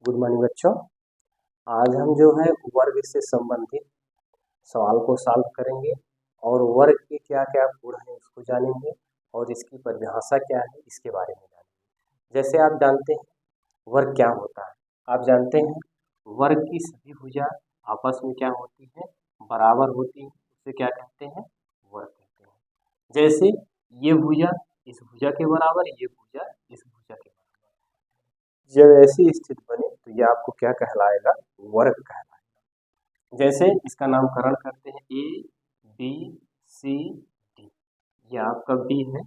Good morning बच्चों। आज हम जो है वर्ग से संबंधित सवाल को सॉल्व करेंगे और वर्ग के क्या क्या गुण हैं उसको जानेंगे और इसकी परिभाषा क्या है इसके बारे में जानेंगे। जैसे आप जानते हैं वर्ग क्या होता है। आप जानते हैं वर्ग की सभी भुजा आपस में क्या होती है, बराबर होती है, उसे क्या कहते हैं, वर्ग कहते हैं। जैसे ये भुजा इस भुजा के बराबर, ये भुजा इस भुजा के बराबर, जब ऐसी स्थिति बने तो ये आपको क्या कहलाएगा, वर्ग कहलाएगा। जैसे इसका नामकरण करते हैं ए बी सी डी, ये आपका बी है,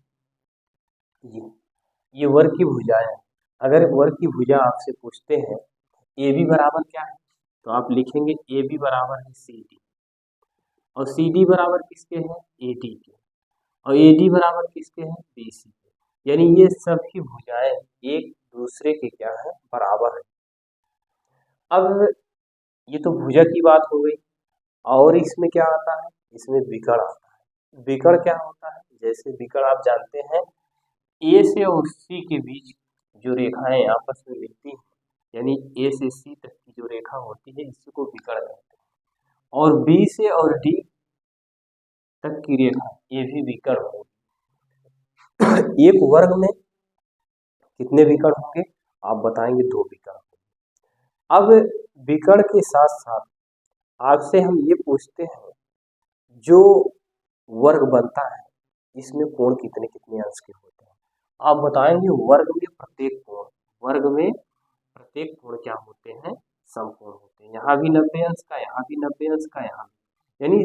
ये वर्ग की भुजाएं हैं। अगर वर्ग की भुजा आपसे पूछते हैं ए बी बराबर क्या है, तो आप लिखेंगे ए बी बराबर है सी डी, और सी डी बराबर किसके हैं, ए डी के, और ए डी बराबर किसके हैं, बी सी के। यानी ये सभी भुजाएं एक दूसरे के क्या है, बराबर है। अब ये तो भुजा की बात हो गई, और इसमें क्या आता है, इसमें विकर्ण आता है। विकर्ण क्या होता है, जैसे विकर्ण आप जानते हैं ए से और सी के बीच जो रेखाएं आपस में मिलती हैं, यानी ए से सी तक की जो रेखा होती है इसी को विकर्ण कहते हैं। और बी से और डी तक की रेखा ये भी विकर्ण होगी। एक वर्ग में कितने विकर्ण होंगे, आप बताएंगे, 2 विकर्ण। अब विकर्ण के साथ साथ आपसे हम ये पूछते हैं जो वर्ग बनता है इसमें कोण कितने कितने अंश के होते हैं। आप बताएंगे वर्ग में प्रत्येक कोण, वर्ग में प्रत्येक कोण क्या होते हैं, समकोण होते हैं। यहाँ भी 90 अंश का, यहाँ भी 90 अंश का, यहाँ भी, यानी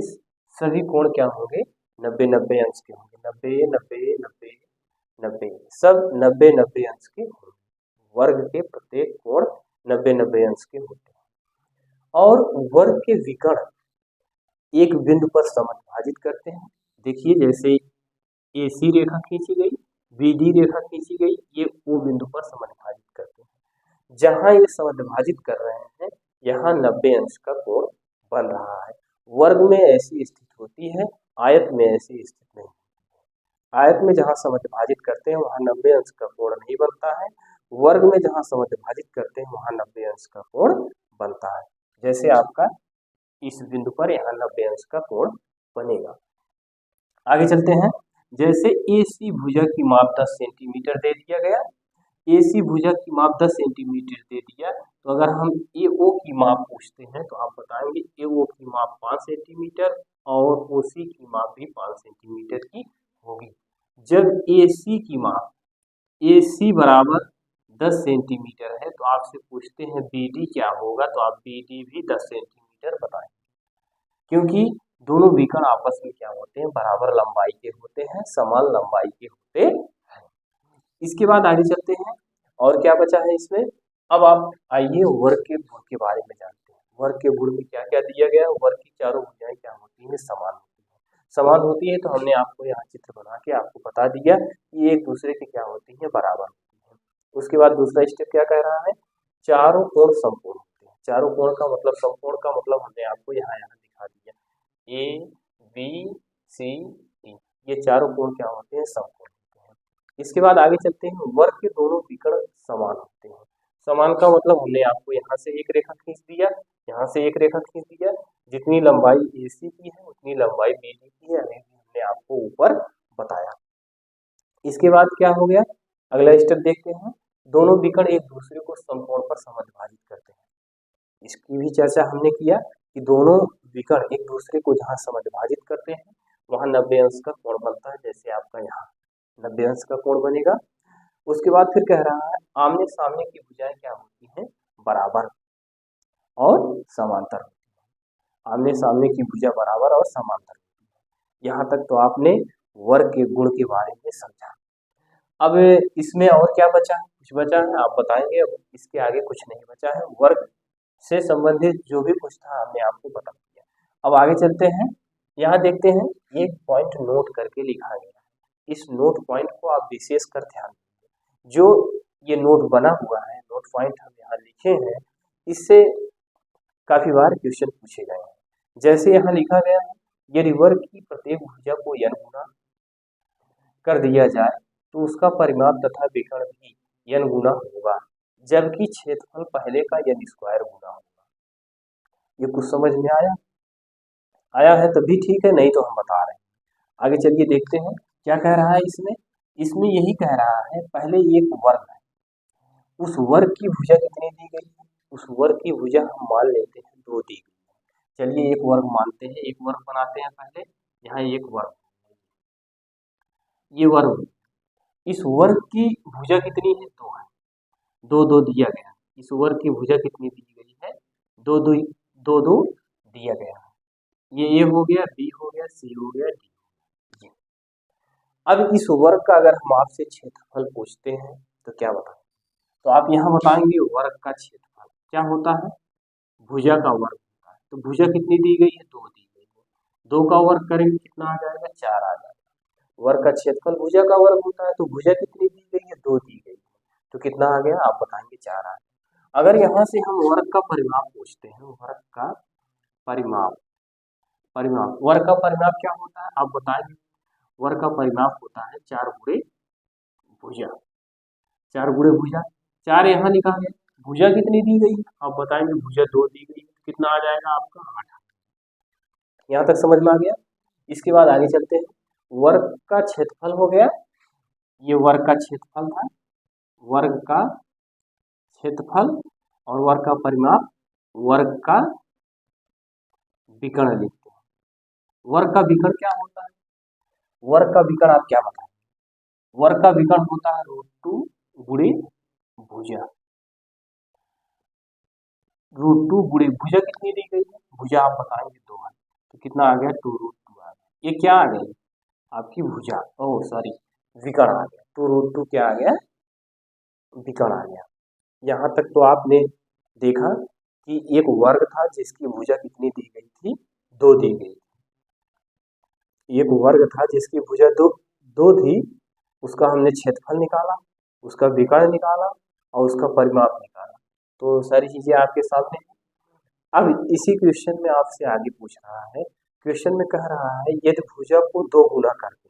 सभी कोण क्या होंगे, 90-90 अंश के होंगे। 90-90-90-90 सब 90-90 अंश के होंगे। वर्ग के प्रत्येक कोण 90-90 अंश के होते हैं। और वर्ग के विकर्ण एक बिंदु पर समद्विभाजित करते हैं। देखिए जैसे AC रेखा खींची गई, BD रेखा खींची गई, ये O बिंदु पर समद्विभाजित करते हैं। जहां ये समद्विभाजित कर रहे हैं यहाँ 90 अंश का कोण बन रहा है। वर्ग में ऐसी स्थिति होती है, आयत में ऐसी स्थिति नहीं। आयत में जहां समद्विभाजित करते हैं वहां 90 अंश का कोण नहीं बनता है, वर्ग में जहां समद्विभाजित करते हैं वहां 90 अंश का कोण बनता है। जैसे आपका इस बिंदु पर यहाँ 90 अंश का कोण बनेगा। आगे चलते हैं। जैसे AC भुजा की माप 10 सेंटीमीटर दे दिया गया, AC भुजा की माप 10 सेंटीमीटर दे दिया, तो अगर हम AO की माप पूछते हैं तो आप बताएंगे AO की माप 5 सेंटीमीटर और OC की माप भी 5 सेंटीमीटर की होगी। जब AC की माप AC बराबर 10 सेंटीमीटर है तो आपसे पूछते हैं BD क्या होगा, तो आप BD भी 10 सेंटीमीटर बताएंगे, क्योंकि दोनों विकर्ण आपस में क्या होते हैं, बराबर लंबाई के होते हैं, समान लंबाई के होते हैं। इसके बाद आगे चलते हैं और क्या बचा है इसमें। अब आप आइए वर्ग के गुण के बारे में जानते हैं। वर्ग के गुण में क्या क्या दिया गया है, वर्ग की चारों भुजाएं क्या होती हैं, समान होती है। समान होती है तो हमने आपको यहाँ चित्र बना के आपको बता दिया कि एक दूसरे के क्या होती है, बराबर होती है। उसके बाद दूसरा स्टेप क्या कह रहा है, चारों कोण समकोण होते हैं। चारों कोण का मतलब, समकोण का मतलब हमने आपको यहाँ दिखा दिया, ABC ये चारों कोण क्या होते हैं, समकोण होते हैं। इसके बाद आगे चलते हैं, वर्ग के दोनों विकर्ण समान होते हैं। समान का मतलब हमने आपको यहाँ से एक रेखा खींच दिया, यहाँ से एक रेखा खींच दिया, जितनी लंबाई AC की है उतनी लंबाई BD की है, हमने आपको ऊपर बताया। इसके बाद क्या हो गया, अगला स्टेप देखते हैं। दोनों विकर्ण एक दूसरे को समकोण पर समद्विभाजित करते हैं। इसकी भी चर्चा हमने किया कि दोनों विकर्ण एक दूसरे को जहाँ समद्विभाजित करते हैं वहाँ 90 अंश का कोण बनता है। जैसे आपका यहाँ 90 अंश का कोण बनेगा। उसके बाद फिर कह रहा है आमने सामने की भुजाएं क्या होती हैं, बराबर और समांतर होती है। आमने सामने की भुजा बराबर और समांतर होती है। यहाँ तक तो आपने वर्ग के गुण के बारे में समझा। अब इसमें और क्या बचा है, कुछ बचा है आप बताएंगे। अब इसके आगे कुछ नहीं बचा है, वर्ग से संबंधित जो भी कुछ था हमने आपको बता दिया। अब आगे चलते हैं, यहाँ देखते हैं एक पॉइंट नोट करके लिखा गया है। इस नोट पॉइंट को आप विशेष कर ध्यान दीजिए। जो ये नोट बना हुआ है, नोट पॉइंट हम यहाँ लिखे हैं, इससे काफी बार क्वेश्चन पूछे गए हैं। जैसे यहाँ लिखा गया है, यदि वर्ग की प्रत्येक भुजा को n गुना कर दिया जाए तो उसका परिमाप तथा विकर्ण भी n गुना होगा। जबकि क्षेत्रफल पहले का n स्क्वायर गुना होगा। ये कुछ समझ में आया है तभी ठीक है, नहीं तो हम बता रहे हैं। आगे चलिए देखते हैं क्या कह रहा है इसमें यही कह रहा है, पहले एक वर्ग है, उस वर्ग की भुजा कितनी दी गई है, उस वर्ग की भुजा हम मान लेते हैं 2 दी गई है। चलिए एक वर्ग मानते हैं, एक वर्ग बनाते हैं पहले। यहाँ एक वर्ग, ये वर्ग, इस वर्ग की भुजा कितनी है, 2 है, 2 2 दिया गया। इस वर्ग की भुजा कितनी दी गई है, 2 2 2 2 दिया गया है। ये ए हो गया, बी हो गया, सी हो गया, डी हो गया। अब इस वर्ग का अगर हम आपसे क्षेत्रफल पूछते हैं तो क्या बताएं, तो आप यहाँ बताएंगे वर्ग का क्षेत्रफल क्या होता है, भुजा का वर्ग होता है। तो भुजा कितनी दी गई है, 2 दी गई है, 2 का वर्ग करेंगे कितना आ जाएगा, 4 आ जाएगा। वर्ग का क्षेत्रफल भुजा का वर्ग होता है, तो भुजा कितनी दी गई है, 2 दी गई है, तो कितना आ गया, आप बताएंगे 4 आ गया। अगर यहाँ से हम वर्ग का परिमाप पूछते हैं, वर्ग का परिमाप वर्ग का परिमाप क्या होता है, आप बताएंगे। वर्ग का परिमाप होता है 4 गुणे भुजा, 4 गुणे भुजा, 4 यहाँ निकाले, भुजा कितनी दी गई, आप बताएंगे भुजा 2 दी गई, कितना आ जाएगा आपका 8। यहाँ तक समझ में आ गया। इसके बाद आगे चलते हैं, वर्ग का क्षेत्रफल हो गया, ये वर्ग का क्षेत्रफल था, वर्ग का क्षेत्रफल और वर्ग का परिमाप, वर्ग का विकर्ण लिखते हैं। वर्ग का विकर्ण क्या होता है, वर्ग का विकर्ण आप क्या बताएं, वर्ग का विकर्ण होता है √2 गुणे भुजा, √2 गुणे भुजा कितनी दी गई है, भुजा आप बताएंगे 2 है, तो कितना आ गया 2√2 आ गया। ये क्या आ गई आपकी भुजा, ओह सॉरी विकर्ण आ गया, 2√2 क्या आ गया, विकर्ण आ गया। यहाँ तक तो आपने देखा कि एक वर्ग था जिसकी भुजा कितनी दी गई थी, 2 दी गई थी। एक वर्ग था जिसकी भुजा 2 थी, उसका हमने क्षेत्रफल निकाला, उसका विकर्ण निकाला और उसका परिमाप निकाला, तो सारी चीजें आपके सामने हैं। अब इसी क्वेश्चन में आपसे आगे पूछ रहा है, क्वेश्चन में कह रहा है यदि भुजा को 2 गुना कर दे,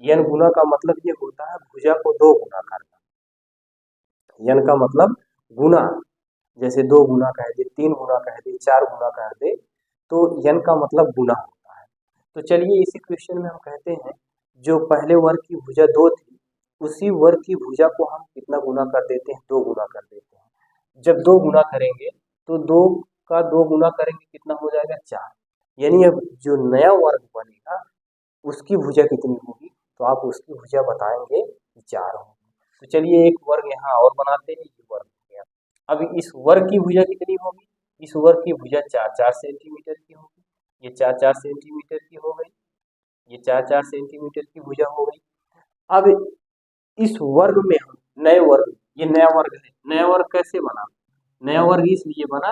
n गुना का मतलब ये होता है भुजा को 2 गुना करना, n का मतलब गुना, जैसे 2 गुना कह दे, 3 गुना कह दे, 4 गुना कह दे, तो n का मतलब गुना होता है। तो चलिए इसी क्वेश्चन में हम कहते हैं जो पहले वर्ग की भुजा 2 थी, उसी वर्ग की भुजा को हम कितना गुना कर देते हैं, 2 गुना कर देते हैं। जब 2 गुना करेंगे तो 2 का 2 गुना करेंगे कितना हो जाएगा, 4, यानी अब जो नया वर्ग बनेगा उसकी भुजा कितनी होगी, तो आप उसकी भुजा बताएंगे 4 होगी। तो चलिए एक वर्ग यहाँ और बनाते हैं, ये वर्ग हो गया। अब इस वर्ग की भुजा कितनी होगी, इस वर्ग की भुजा 4 सेंटीमीटर की होगी, ये 4 सेंटीमीटर की हो गई, ये 4 सेंटीमीटर की भुजा हो गई। अब इस वर्ग में हम नए वर्ग, ये नया वर्ग है, नया वर्ग कैसे बना, नया वर्ग इसलिए बना,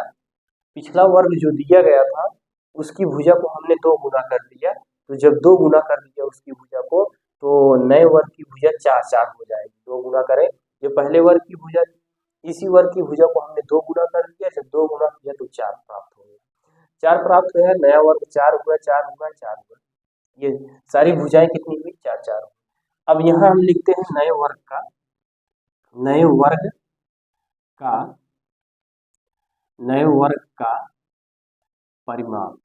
पिछला वर्ग जो दिया गया था उसकी भुजा को हमने 2 गुना कर दिया, तो जब 2 गुना कर दिया उसकी भुजा को, तो नए वर्ग की भुजा 4 हो जाएगी, 2 गुना करें, जो पहले वर्ग की भुजा, इसी वर्ग की भुजा को हमने 2 गुना कर दिया, जब 2 गुना किया तो 4 प्राप्त हो गया, 4 प्राप्त हुआ, नया वर्ग 4 हुआ, 4 हुआ, 4 हुआ, ये सारी भुजाएं कितनी हुई, 4 हुई। अब यहाँ हम लिखते हैं नए वर्ग का परिमाप,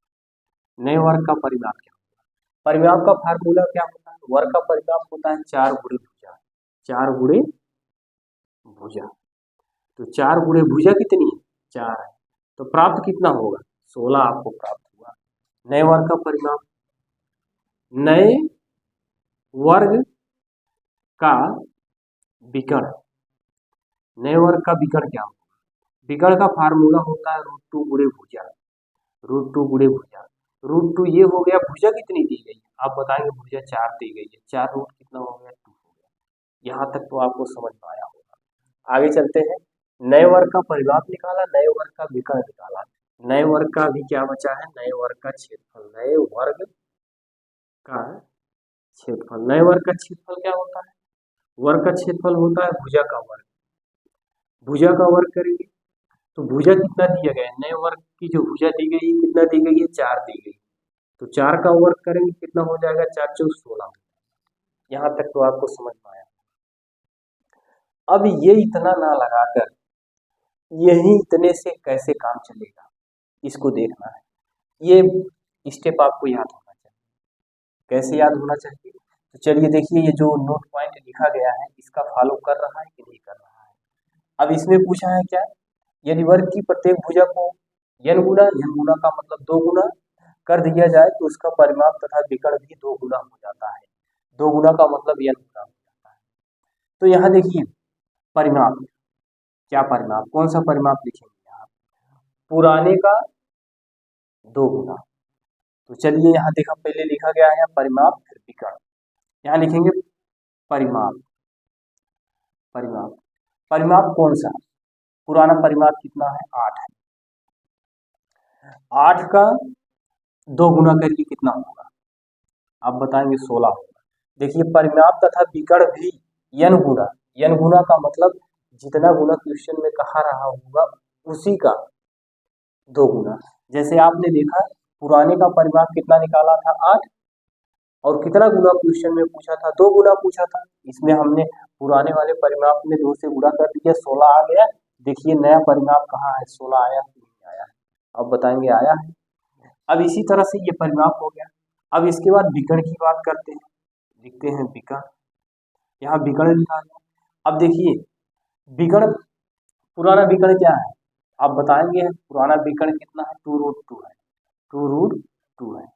नए वर्ग का परिमाप क्या होता है, परिमाप का फार्मूला क्या होता है, वर्ग का परिमाप होता है 4 गुणे भुजा, 4 गुणे भुजा, तो 4 गुणे भुजा कितनी है, 4 है, तो प्राप्त कितना होगा, 16 आपको प्राप्त हुआ। नए वर्ग का परिमाप, नए वर्ग का विकर्ण, नए वर्ग का विकर्ण क्या होगा, विकर्ण का फार्मूला होता है √2 गुणे भुजा, √2 गुणे भुजा, √2 ये हो गया, भुजा कितनी दी गई है, आप बताएंगे भुजा 4 दी गई है, 4 रूट कितना हो गया, 2 हो गया। यहाँ तक तो आपको समझ में आया होगा। आगे चलते हैं, नए वर्ग का परिमाप निकाला, नए वर्ग का विकर्ण निकाला, नए वर्ग का भी क्या बचा है, नए वर्ग का क्षेत्रफल, नए वर्ग का क्षेत्रफल, नए वर्ग का क्षेत्रफल क्या होता है, वर्ग का क्षेत्रफल होता है भुजा का वर्ग, भुजा का वर्ग करेंगे तो भुजा कितना दिया गया है, नए वर्ग की जो भुजा दी गई है कितना दी गई है, 4 दी गई, तो 4 का वर्ग करेंगे कितना हो जाएगा, 4 चौक 16। यहाँ तक तो आपको समझ में आया। अब ये इतना ना लगाकर यही इतने से कैसे काम चलेगा, इसको देखना है। ये स्टेप आपको याद होना चाहिए। कैसे याद होना चाहिए? तो चलिए देखिए, ये जो नोट पॉइंट लिखा गया है इसका फॉलो कर रहा है कि नहीं कर रहा है। अब इसमें पूछा है क्या, यदि वर्ग की प्रत्येक भुजा को n गुना का मतलब 2 गुना कर दिया जाए तो उसका परिमाप तथा विकर्ण भी 2 गुना हो जाता है। 2 गुना का मतलब n गुना हो जाता है। तो यहाँ देखिए परिमाप, क्या परिमाप, कौन सा परिमाप लिखेंगे यहाँ, पुराने का 2 गुना। तो चलिए यहाँ देखा, पहले लिखा गया है परिमाप फिर विकर्ण, यहाँ लिखेंगे परिमाप। परिमाप परिमाप कौन सा, पुराना परिमाप कितना है, 8 है। 8 का 2 गुना करके कितना होगा, आप बताएंगे 16 होगा। देखिए परिमाप तथा विकर्ण भी n गुना का मतलब जितना गुना क्वेश्चन में कहा रहा होगा उसी का 2 गुना। जैसे आपने देखा पुराने का परिमाप कितना निकाला था 8, और कितना गुना क्वेश्चन में पूछा था, 2 गुना पूछा था। इसमें हमने पुराने वाले परिमाप में 2 से गुणा कर दिया, 16 आ गया। देखिए नया परिमाप कहाँ है, 16 आया कि नहीं आया है, अब बताएंगे आया है। अब इसी तरह से ये परिमाप हो गया। अब इसके बाद विकर्ण की बात करते हैं, लिखते हैं विकर्ण, यहाँ विकर्ण लिखा है। अब देखिए विकर्ण, पुराना विकर्ण क्या है, आप बताएंगे पुराना विकर्ण कितना है, 2√2 है, 2√2 है।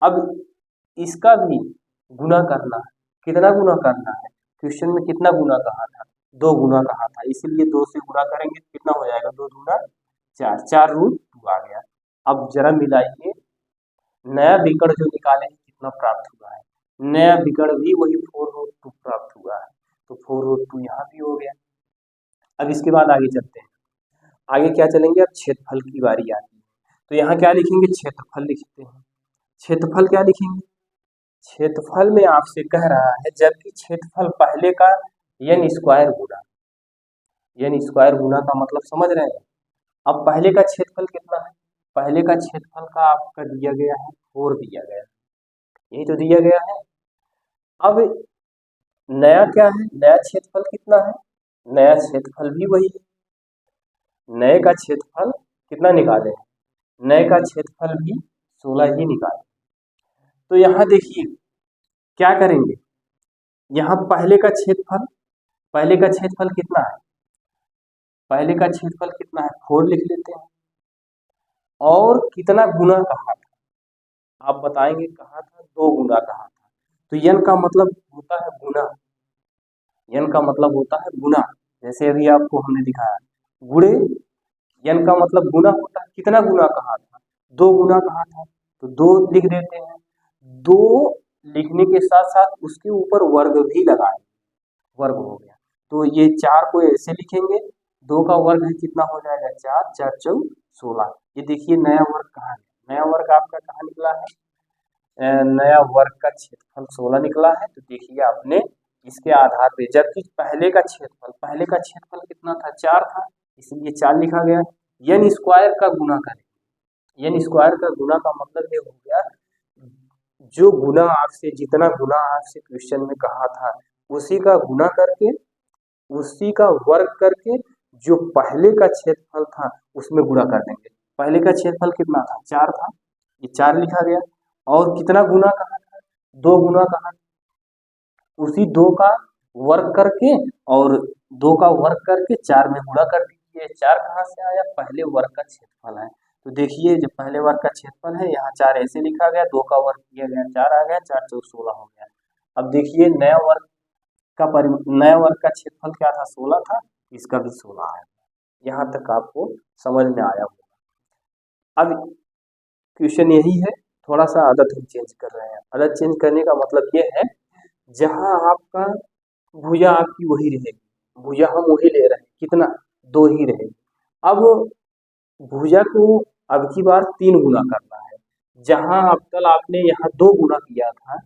अब इसका भी गुना करना है, कितना गुना करना है, क्वेश्चन में कितना गुना कहा था, 2 गुना कहा था, इसीलिए 2 से गुना करेंगे कितना हो जाएगा, 2 दूना 4, 4√2 आ गया। अब जरा मिलाइए, नया विकर्ण जो निकाले हैं कितना प्राप्त हुआ है, नया विकर्ण भी वही 4√2 प्राप्त हुआ है, तो 4√2 यहाँ भी हो गया। अब इसके बाद आगे चलते हैं, आगे क्या चलेंगे, अब क्षेत्रफल की बारी आती है। तो यहाँ क्या लिखेंगे, क्षेत्रफल लिखते हैं। क्षेत्रफल क्या लिखेंगे, क्षेत्रफल में आपसे कह रहा है जबकि क्षेत्रफल पहले का n स्क्वायर गुना, n स्क्वायर गुना का मतलब समझ रहे हैं। अब पहले का क्षेत्रफल कितना है, पहले का क्षेत्रफल का आपका दिया गया है 4 दिया गया है, यही तो दिया गया है। अब नया क्या है, नया क्षेत्रफल कितना है, नया क्षेत्रफल भी वही है, नए का क्षेत्रफल कितना निकाले हैं, नए का क्षेत्रफल भी 16 ही निकाले। तो यहाँ देखिए क्या करेंगे, यहाँ पहले का क्षेत्रफल, पहले का क्षेत्रफल कितना है, पहले का क्षेत्रफल कितना है 4 लिख लेते हैं, और कितना गुना कहा था, आप बताएंगे कहा था 2 गुना कहा था। तो n का मतलब होता है गुना, n का मतलब होता है गुना, जैसे अभी आपको हमने दिखाया गुणे, n का मतलब गुना होता है, कितना गुना कहा था, 2 गुना कहा था, तो 2 लिख देते हैं। 2 लिखने के साथ साथ उसके ऊपर वर्ग भी लगाए, वर्ग हो गया। तो ये 4 को ऐसे लिखेंगे, 2 का वर्ग है कितना हो जाएगा 4, 4 चौक 16। ये देखिए नया वर्ग कहाँ है, नया वर्ग आपका कहाँ निकला है, नया वर्ग का क्षेत्रफल 16 निकला है। तो देखिए आपने इसके आधार पे, जबकि पहले का क्षेत्रफल, पहले का क्षेत्रफल कितना था 4 था, इसलिए 4 लिखा गया। n स्क्वायर का गुना करें, n स्क्वायर का गुना का मतलब ये हो गया, जो गुना आपसे, जितना गुना आपसे क्वेश्चन में कहा था उसी का गुना करके, उसी का वर्ग करके, जो पहले का क्षेत्रफल था उसमें गुणा कर देंगे। पहले का क्षेत्रफल कितना था 4 था, ये 4 लिखा गया, और कितना गुना कहा था, 2 गुना कहा, उसी 2 का वर्ग करके, और 2 का वर्ग करके 4 में गुणा कर दीजिए। 4 कहाँ से आया, पहले वर्ग का क्षेत्रफल है। तो देखिए जब पहले वर्ग का क्षेत्रफल है, यहाँ 4 ऐसे लिखा गया, 2 का वर्ग किया गया 4 आ गया, 4 चौक 16 हो गया। अब देखिए नया वर्ग का नया वर्ग का क्षेत्रफल क्या था 16 था, इसका भी 16 आया। यहाँ तक आपको समझ में आया होगा। अब क्वेश्चन यही है, थोड़ा सा आदत हम चेंज कर रहे हैं। आदत चेंज करने का मतलब ये है, जहाँ आपका भुजा आपकी वही रहेगी, भुजा हम वही ले रहे हैं, कितना 2 ही रहेगी। अब भुजा को अब की बार 3 गुना करना है, जहाँ अब कल आपने यहाँ 2 गुना किया था,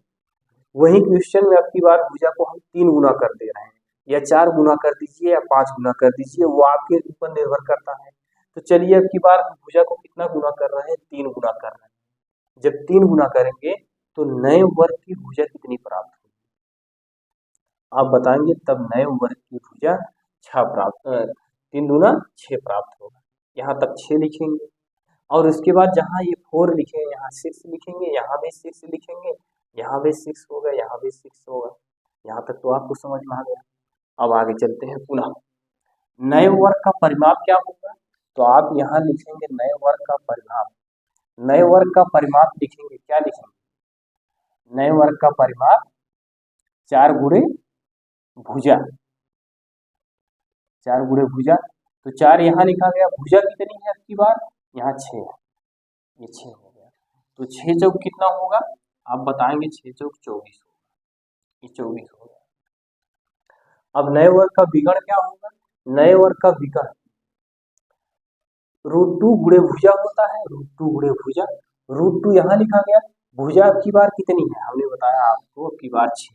वही क्वेश्चन में अब की बार भुजा को हम 3 गुना कर दे रहे हैं, या 4 गुना कर दीजिए या 5 गुना कर दीजिए, वो आपके ऊपर निर्भर करता है। तो चलिए अब की बार हम भुजा को कितना गुना कर रहे हैं, 3 गुना कर रहे हैं। जब 3 गुना करेंगे तो नए वर्ग की भुजा कितनी प्राप्त होगी, आप बताएंगे, तब नए वर्ग की भुजा 6 प्राप्त 3 दूना 6 प्राप्त होगा। यहाँ तक 6 लिखेंगे और उसके बाद जहाँ ये 4 लिखे यहाँ 6 लिखेंगे, यहाँ भी 6 लिखेंगे, यहाँ भी 6 होगा, यहाँ भी 6 होगा। यहाँ तक तो आपको समझ में आ गया। अब आगे चलते हैं। पुनः नए वर्ग का परिमाप क्या होगा, तो आप यहाँ लिखेंगे नए वर्ग का परिमाप। नए वर्ग का परिमाप लिखेंगे, क्या लिखेंगे, नए वर्ग का परिमाप 4 गुणे भुजा, 4 गुणे भुजा। तो 4 यहाँ लिखा गया, भुजा कितनी है आपकी बार, यहाँ 6 है, ये 6 हो गया। तो 6 चौक कितना होगा, आप बताएंगे 6 चौक 24 होगा, ये 24 होगा। अब नए वर्ग का विकर्ण क्या होगा, नए वर्ग का विकर्ण √2 गुणे भुजा होता है, √2 गुणे भुजा। √2 यहाँ लिखा गया, भुजा की बार कितनी है, हमने बताया आपको की बार 6।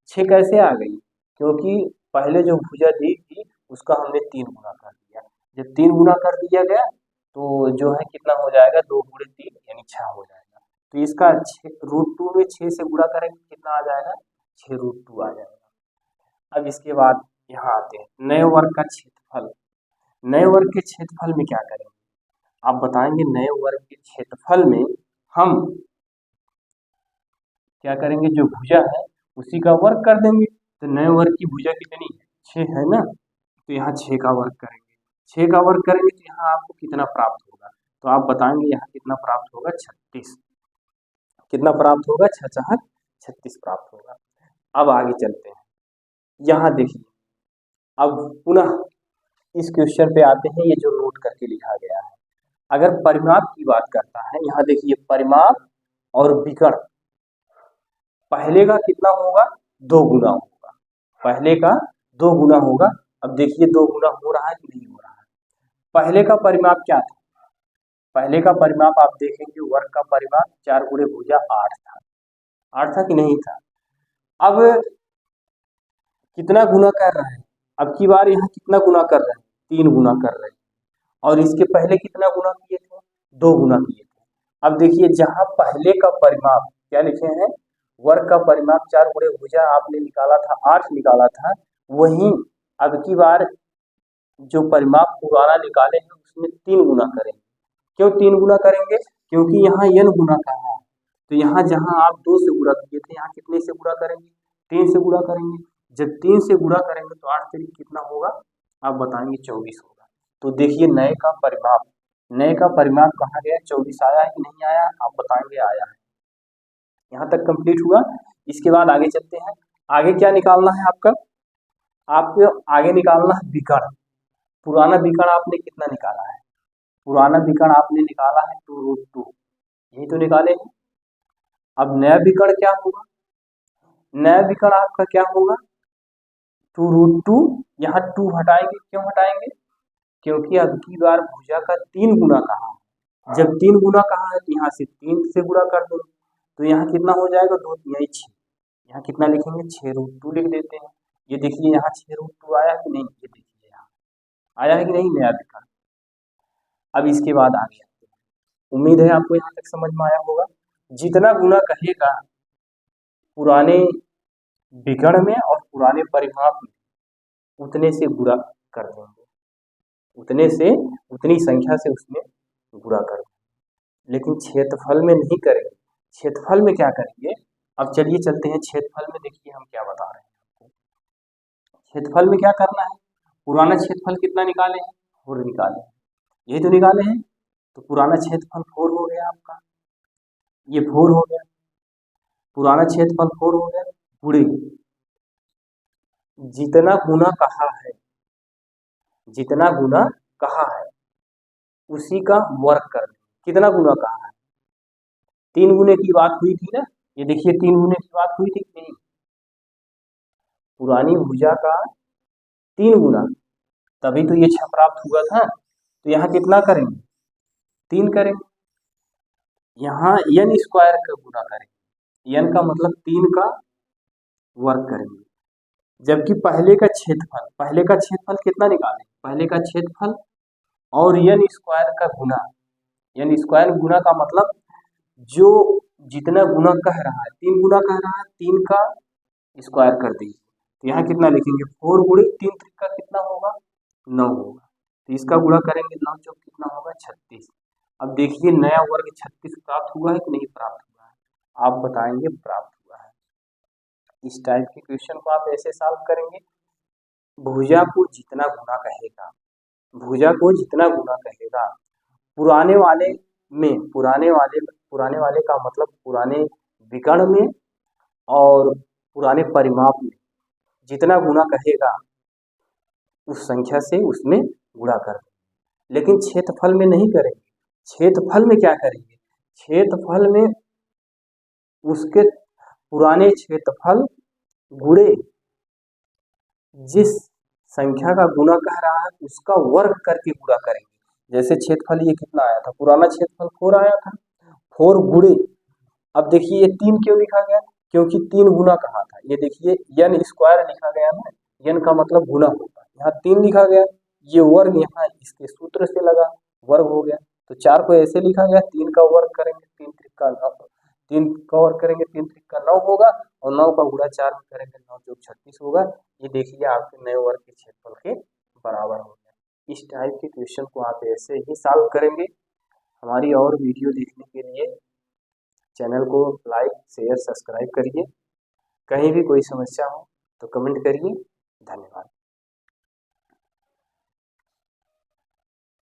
6 कैसे आ गई, क्योंकि पहले जो भुजा दी थी उसका हमने 3 गुना कर दिया। जब 3 गुना कर दिया गया तो जो है कितना हो जाएगा, 2 गुणे 3 यानी 6 हो जाएगा। तो इसका √2 में 6 से गुणा करेंगे कितना आ जाएगा, 6√2 आ जाएगा। अब इसके बाद यहाँ आते हैं नए वर्ग का क्षेत्रफल। नए वर्ग के क्षेत्रफल में क्या करेंगे, आप बताएंगे नए वर्ग के क्षेत्रफल में हम क्या करेंगे, जो भुजा है उसी का वर्ग कर देंगे। तो नए वर्ग की भुजा कितनी है, 6 है ना, तो यहाँ 6 का वर्ग करेंगे। 6 का वर्ग करेंगे तो यहाँ आपको कितना प्राप्त होगा, तो आप बताएंगे यहाँ कितना प्राप्त होगा, 36। कितना प्राप्त होगा, 6 36 प्राप्त होगा। अब आगे चलते हैं, यहाँ देखिए अब पुनः इस क्वेश्चन पे आते हैं, ये जो नोट करके लिखा गया है। अगर परिमाप की बात करता है, यहाँ देखिए परिमाप और विकर्ण, पहले का कितना होगा, 2 गुना होगा, पहले का 2 गुना होगा। अब देखिए 2 गुना हो रहा है कि नहीं हो रहा है। पहले का परिमाप क्या था, पहले का परिमाप आप देखेंगे वर्ग का परिमाप 4 गुणे भुजा 8 था, 8 था कि नहीं था। अब कितना गुना कर रहे हैं, अब की बार यहाँ कितना गुना कर रहे हैं, 3 गुना कर रहे हैं, और इसके पहले कितना गुना किए थे, 2 गुना किए थे। अब देखिए जहां पहले का परिमाप क्या लिखे हैं, वर्ग का परिमाप 4 गुणे भुजा आपने निकाला था 8 निकाला था, वहीं अब की बार जो परिमाप पुराना निकाले हैं उसमें 3 गुना करेंगे। क्यों 3 गुना करेंगे, क्योंकि यहाँ n गुना का है, तो यहाँ जहां आप 2 से गुणा किए थे यहाँ कितने से गुणा करेंगे, 3 से गुणा करेंगे। जब 3 से गुणा करेंगे तो 8 3 कितना होगा, आप बताएंगे 24 होगा। तो देखिए नए का परिमाप, नए का परिमाप कहाँ गया, 24 आया है कि नहीं आया, आप बताएंगे आया है। यहाँ तक कंप्लीट हुआ। इसके बाद आगे चलते हैं, आगे क्या निकालना है आपका, आपको आगे निकालना है विकर्ण। पुराना विकर्ण आपने कितना निकाला है, पुराना विकर्ण आपने निकाला है 2√2, यही तो निकाले हैं। अब नया विकर्ण क्या होगा, नया विकर्ण आपका क्या होगा, 2√2, यहाँ 2 हटाएंगे, क्यों हटाएंगे, क्योंकि अब की बार भुजा का 3 गुना कहा है। जब 3 गुना कहा है तो यहाँ से 3 से गुणा कर देंगे, तो यहाँ कितना हो जाएगा, 2 यही 6, यहाँ कितना लिखेंगे, 6√2 लिख देते हैं। ये देखिए यहाँ 6√2 आया कि नहीं, ये देखिए यहाँ आया है कि नहीं नया विकर्ण। अब इसके बाद आगे उम्मीद है आपको यहाँ तक समझ में आया होगा। जितना गुना कहेगा पुराने विकर्ण में और पुराने परिमाप में, उतने से गुणा कर देंगे, उतने से उतनी संख्या से उसमें गुणा कर देंगे, लेकिन क्षेत्रफल में नहीं करेंगे। क्षेत्रफल में क्या करेंगे, अब चलिए चलते हैं क्षेत्रफल में, देखिए हम क्या बता रहे हैं आपको। क्षेत्रफल में क्या करना है, पुराना क्षेत्रफल कितना निकाले हैं, 4 निकाले हैं, यही तो निकाले हैं। तो पुराना क्षेत्रफल 4 हो गया आपका, ये 4 हो गया, पुराना क्षेत्रफल 4 हो गया, गुणे जितना गुना कहा है, जितना गुना कहा है उसी का वर्ग कर दें। कितना गुना कहा है, 3 गुने की बात हुई थी ना, ये देखिए 3 गुने की बात हुई थी कि नहीं, पुरानी भुजा का 3 गुना, तभी तो ये 6 प्राप्त हुआ था। तो यहाँ कितना करेंगे, 3 करेंगे, यहाँ n स्क्वायर का गुना करेंगे, n का मतलब 3 का वर्ग करेंगे। जबकि पहले का क्षेत्रफल, पहले का क्षेत्रफल कितना निकालें, पहले का क्षेत्रफल और n स्क्वायर का गुना, n स्क्वायर गुना का मतलब जो जितना गुना कह रहा है, 3 गुना कह रहा है, 3 का स्क्वायर कर दीजिए। तो यहाँ कितना लिखेंगे, 4 गुणे 3 का कितना होगा, 9 होगा। तो इसका गुणा करेंगे 9 चौक कितना होगा 36। अब देखिए नया वर्ग 36 प्राप्त हुआ है कि नहीं प्राप्त हुआ है, आप बताएंगे प्राप्त हुआ है। इस टाइप के क्वेश्चन को आप ऐसे सॉल्व करेंगे। भुजा को जितना गुना कहेगा, भुजा को जितना गुना कहेगा, पुराने वाले में, पुराने वाले का मतलब पुराने विकर्ण में और पुराने परिमाप में जितना गुना कहेगा उस संख्या से उसमें गुणा कर, लेकिन क्षेत्रफल में नहीं करेंगे। क्षेत्रफल में क्या करेंगे, क्षेत्रफल में उसके पुराने क्षेत्रफल गुणे जिस संख्या का गुणा कह रहा है उसका वर्ग करके गुणा करेंगे। जैसे क्षेत्रफल ये कितना आया था, पुराना क्षेत्रफल 4 आया था, 4 गुणे, अब देखिए ये 3 क्यों लिखा गया, क्योंकि 3 गुना कहा था। ये देखिए n स्क्वायर लिखा गया ना, n का मतलब गुना होता है, यहाँ 3 लिखा गया, ये वर्ग यहाँ इसके सूत्र से लगा, वर्ग हो गया। तो 4 को ऐसे लिखा गया, 3 का वर्ग करेंगे 3 त्रिका 9, 3 का वर्ग करेंगे 3 त्रिका 9 होगा, और 9 का गुणा 4 में करेंगे 9 चौक 36 होगा। ये देखिए आपके नए वर्ग के क्षेत्रफल के बराबर हो गया। इस टाइप के क्वेश्चन को आप ऐसे ही सॉल्व करेंगे। हमारी और वीडियो देखने के लिए चैनल को लाइक शेयर सब्सक्राइब करिए। कहीं भी कोई समस्या हो तो कमेंट करिए। धन्यवाद।